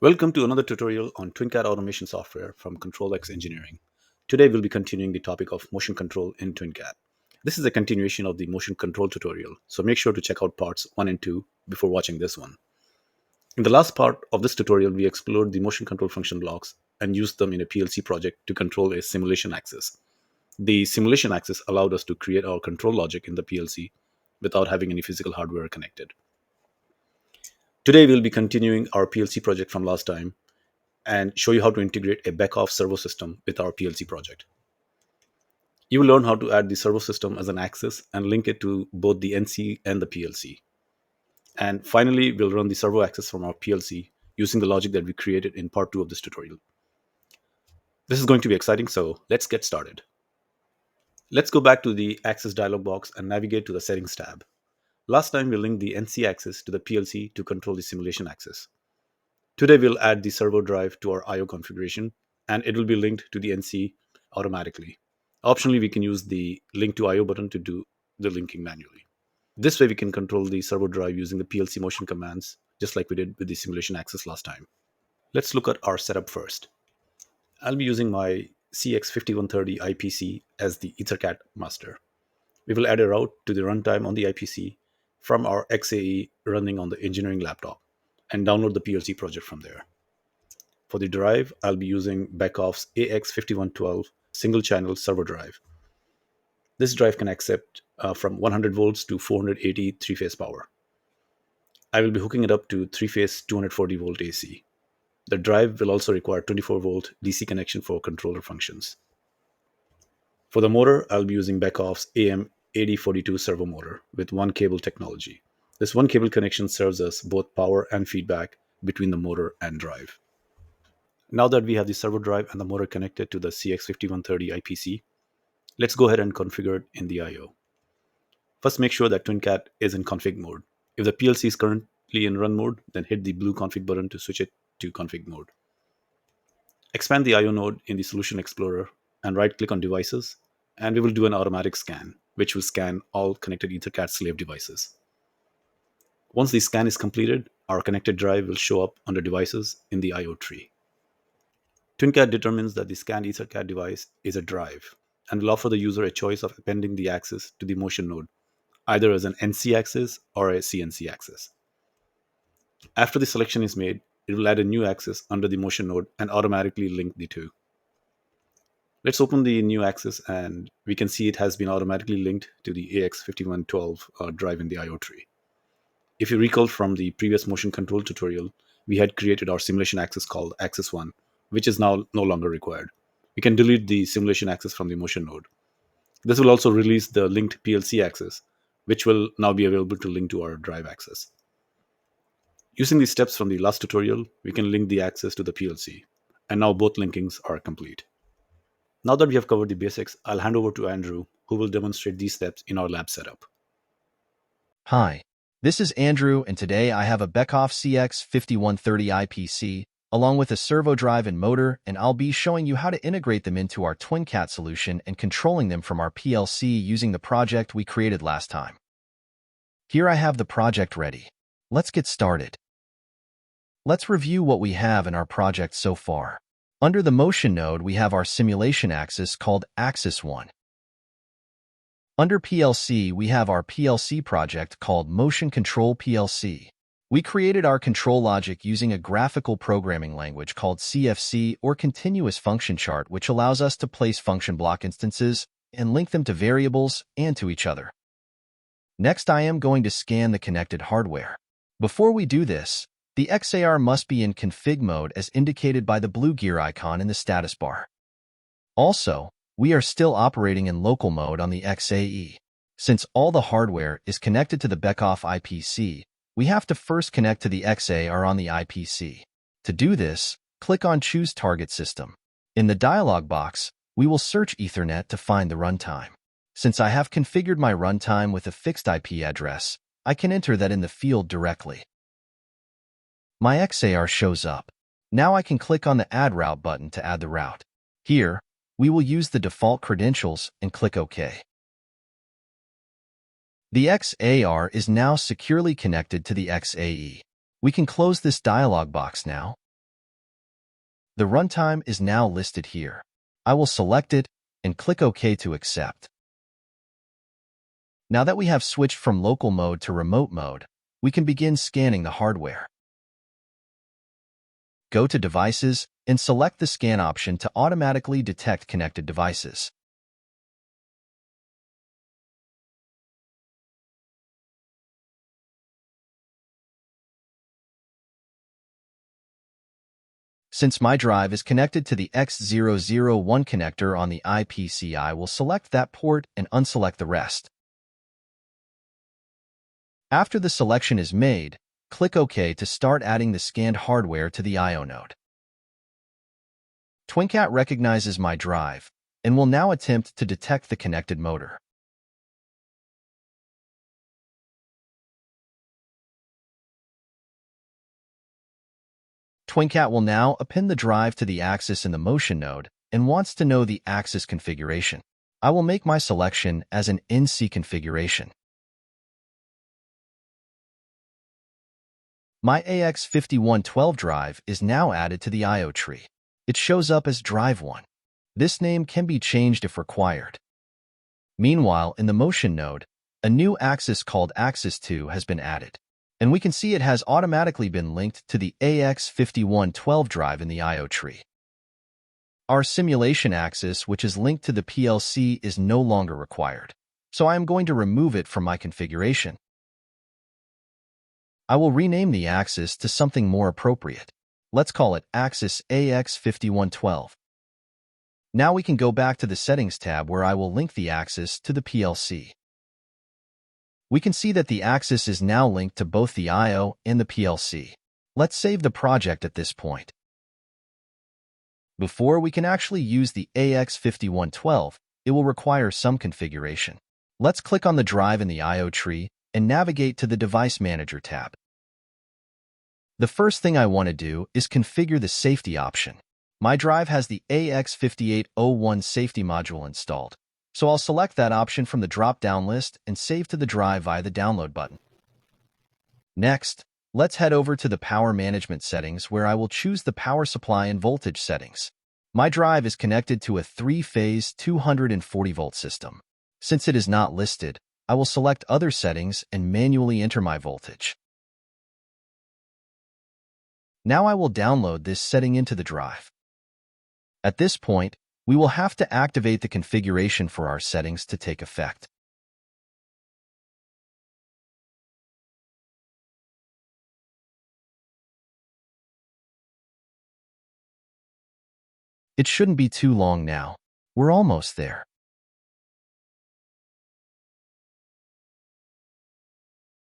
Welcome to another tutorial on TwinCAT automation software from ControlX Engineering. Today we'll be continuing the topic of motion control in TwinCAT. This is a continuation of the motion control tutorial, so make sure to check out parts 1 and 2 before watching this one. In the last part of this tutorial, we explored the motion control function blocks and used them in a PLC project to control a simulation axis. The simulation axis allowed us to create our control logic in the PLC without having any physical hardware connected. Today we'll be continuing our PLC project from last time and show you how to integrate a Beckhoff servo system with our PLC project. You will learn how to add the servo system as an axis and link it to both the NC and the PLC. And finally, we'll run the servo axis from our PLC using the logic that we created in part 2 of this tutorial. This is going to be exciting, so let's get started. Let's go back to the axis dialog box and navigate to the settings tab. Last time we linked the NC axis to the PLC to control the simulation axis. Today we'll add the servo drive to our I/O configuration, and it will be linked to the NC automatically. Optionally, we can use the link to I/O button to do the linking manually. This way we can control the servo drive using the PLC motion commands, just like we did with the simulation axis last time. Let's look at our setup first. I'll be using my CX5130 IPC as the EtherCAT master. We will add a route to the runtime on the IPC from our XAE running on the engineering laptop and download the PLC project from there. For the drive, I'll be using Beckhoff's AX5112 single channel servo drive. This drive can accept from 100 volts to 480 three-phase power. I will be hooking it up to three-phase 240 volt AC. The drive will also require 24 volt DC connection for controller functions. For the motor, I'll be using Beckhoff's AM8042 servo motor with one cable technology. This one cable connection serves as both power and feedback between the motor and drive. Now that we have the servo drive and the motor connected to the CX5130 IPC, let's go ahead and configure it in the I/O. First, make sure that TwinCAT is in config mode. If the PLC is currently in run mode, then hit the blue config button to switch it to config mode. Expand the I/O node in the Solution Explorer and right-click on Devices, and we will do an automatic scan, which will scan all connected EtherCAT slave devices. Once the scan is completed, our connected drive will show up under Devices in the I/O tree. TwinCAT determines that the scanned EtherCAT device is a drive and will offer the user a choice of appending the axis to the motion node, either as an NC axis or a CNC axis. After the selection is made, it will add a new axis under the motion node and automatically link the two. Let's open the new axis, and we can see it has been automatically linked to the AX5112 drive in the I/O tree. If you recall from the previous motion control tutorial, we had created our simulation axis called Axis 1, which is now no longer required. We can delete the simulation axis from the motion node. This will also release the linked PLC axis, which will now be available to link to our drive axis. Using the steps from the last tutorial, we can link the axis to the PLC, and now both linkings are complete. Now that we have covered the basics, I'll hand over to Andrew, who will demonstrate these steps in our lab setup. Hi, this is Andrew, and today I have a Beckhoff CX5130 IPC, along with a servo drive and motor, and I'll be showing you how to integrate them into our TwinCAT solution and controlling them from our PLC using the project we created last time. Here I have the project ready. Let's get started. Let's review what we have in our project so far. Under the motion node, we have our simulation axis called Axis 1. Under PLC, we have our PLC project called Motion Control PLC. We created our control logic using a graphical programming language called CFC or Continuous Function Chart, which allows us to place function block instances and link them to variables and to each other. Next, I am going to scan the connected hardware. Before we do this, the XAR must be in config mode as indicated by the blue gear icon in the status bar. Also, we are still operating in local mode on the XAE. Since all the hardware is connected to the Beckhoff IPC, we have to first connect to the XAR on the IPC. To do this, click on Choose Target System. In the dialog box, we will search Ethernet to find the runtime. Since I have configured my runtime with a fixed IP address, I can enter that in the field directly. My XAR shows up. Now I can click on the Add Route button to add the route. Here, we will use the default credentials and click OK. The XAR is now securely connected to the XAE. We can close this dialog box now. The runtime is now listed here. I will select it and click OK to accept. Now that we have switched from local mode to remote mode, we can begin scanning the hardware. Go to Devices and select the Scan option to automatically detect connected devices. Since my drive is connected to the X001 connector on the IPC, I will select that port and unselect the rest. After the selection is made, click OK to start adding the scanned hardware to the I/O node. TwinCAT recognizes my drive and will now attempt to detect the connected motor. TwinCAT will now append the drive to the axis in the motion node and wants to know the axis configuration. I will make my selection as an NC configuration. My AX5112 drive is now added to the I/O tree. It shows up as Drive 1. This name can be changed if required. Meanwhile, in the motion node, a new axis called Axis 2 has been added, and we can see it has automatically been linked to the AX5112 drive in the I/O tree. Our simulation axis, which is linked to the PLC, is no longer required, so I am going to remove it from my configuration. I will rename the axis to something more appropriate. Let's call it Axis AX5112. Now we can go back to the Settings tab where I will link the axis to the PLC. We can see that the axis is now linked to both the I/O and the PLC. Let's save the project at this point. Before we can actually use the AX5112, it will require some configuration. Let's click on the drive in the I/O tree and navigate to the Device Manager tab. The first thing I want to do is configure the safety option. My drive has the AX5801 safety module installed, so I'll select that option from the drop-down list and save to the drive via the download button. Next, let's head over to the power management settings where I will choose the power supply and voltage settings. My drive is connected to a 3-phase 240-volt system. Since it is not listed, I will select other settings and manually enter my voltage. Now I will download this setting into the drive. At this point, we will have to activate the configuration for our settings to take effect. It shouldn't be too long now. We're almost there.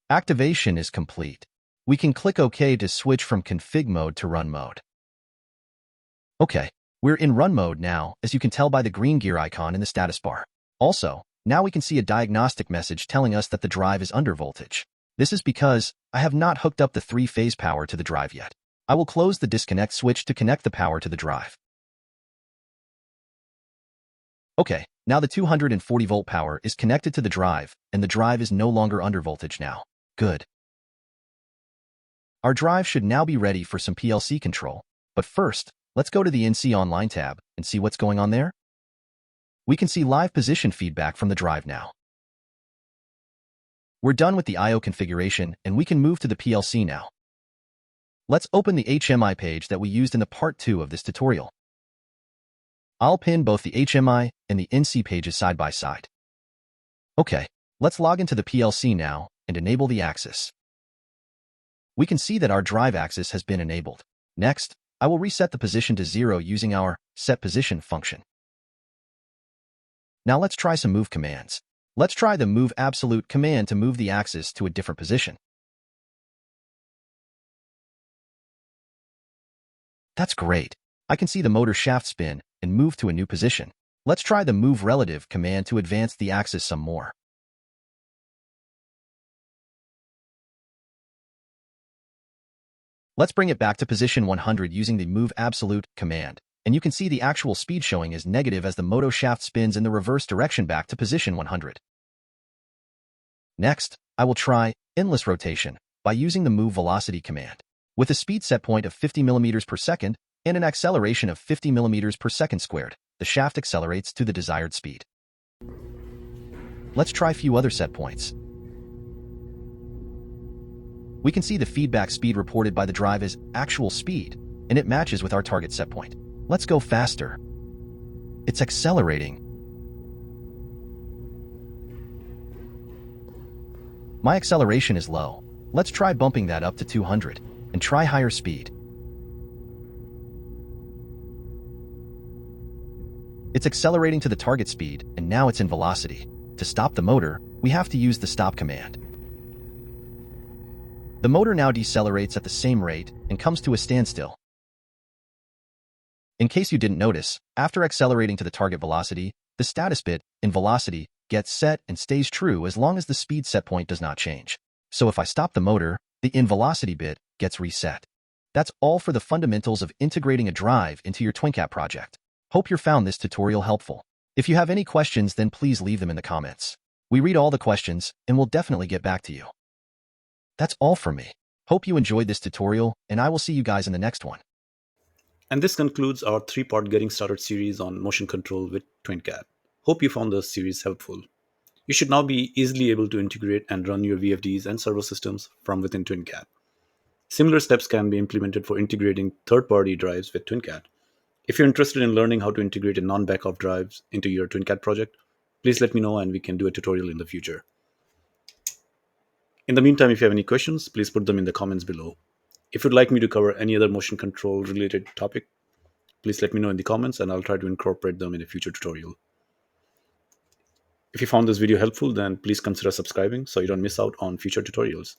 Activation is complete. We can click OK to switch from config mode to run mode. Okay, we're in run mode now, as you can tell by the green gear icon in the status bar. Also, now we can see a diagnostic message telling us that the drive is under voltage. This is because I have not hooked up the 3-phase power to the drive yet. I will close the disconnect switch to connect the power to the drive. Okay, now the 240-volt power is connected to the drive, and the drive is no longer under voltage now. Good. Our drive should now be ready for some PLC control, but first, let's go to the NC Online tab and see what's going on there. We can see live position feedback from the drive now. We're done with the I/O configuration, and we can move to the PLC now. Let's open the HMI page that we used in the part 2 of this tutorial. I'll pin both the HMI and the NC pages side by side. Okay, let's log into the PLC now and enable the axis. We can see that our drive axis has been enabled. Next, I will reset the position to 0 using our set position function. Now let's try some move commands. Let's try the move absolute command to move the axis to a different position. That's great. I can see the motor shaft spin and move to a new position. Let's try the move relative command to advance the axis some more. Let's bring it back to position 100 using the move absolute command, and you can see the actual speed showing is negative as the motor shaft spins in the reverse direction back to position 100. Next, I will try endless rotation by using the move velocity command. With a speed set point of 50 mm per second, and an acceleration of 50 millimeters per second squared. The shaft accelerates to the desired speed. Let's try a few other set points. We can see the feedback speed reported by the drive as actual speed, and it matches with our target set point. Let's go faster. It's accelerating. My acceleration is low. Let's try bumping that up to 200 and try higher speed. It's accelerating to the target speed, and now it's in velocity. To stop the motor, we have to use the stop command. The motor now decelerates at the same rate and comes to a standstill. In case you didn't notice, after accelerating to the target velocity, the status bit, in velocity, gets set and stays true as long as the speed set point does not change. So if I stop the motor, the in velocity bit gets reset. That's all for the fundamentals of integrating a drive into your TwinCAT project. Hope you found this tutorial helpful. If you have any questions, then please leave them in the comments. We read all the questions and will definitely get back to you. That's all for me. Hope you enjoyed this tutorial, and I will see you guys in the next one. And this concludes our 3-part Getting Started series on motion control with TwinCAT. Hope you found the series helpful. You should now be easily able to integrate and run your VFDs and servo systems from within TwinCAT. Similar steps can be implemented for integrating third-party drives with TwinCAT. If you're interested in learning how to integrate a non-Beckhoff drives into your TwinCAT project, please let me know and we can do a tutorial in the future. In the meantime, if you have any questions, please put them in the comments below. If you'd like me to cover any other motion control related topic, please let me know in the comments and I'll try to incorporate them in a future tutorial. If you found this video helpful, then please consider subscribing so you don't miss out on future tutorials.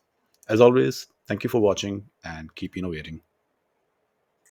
As always, thank you for watching and keep innovating.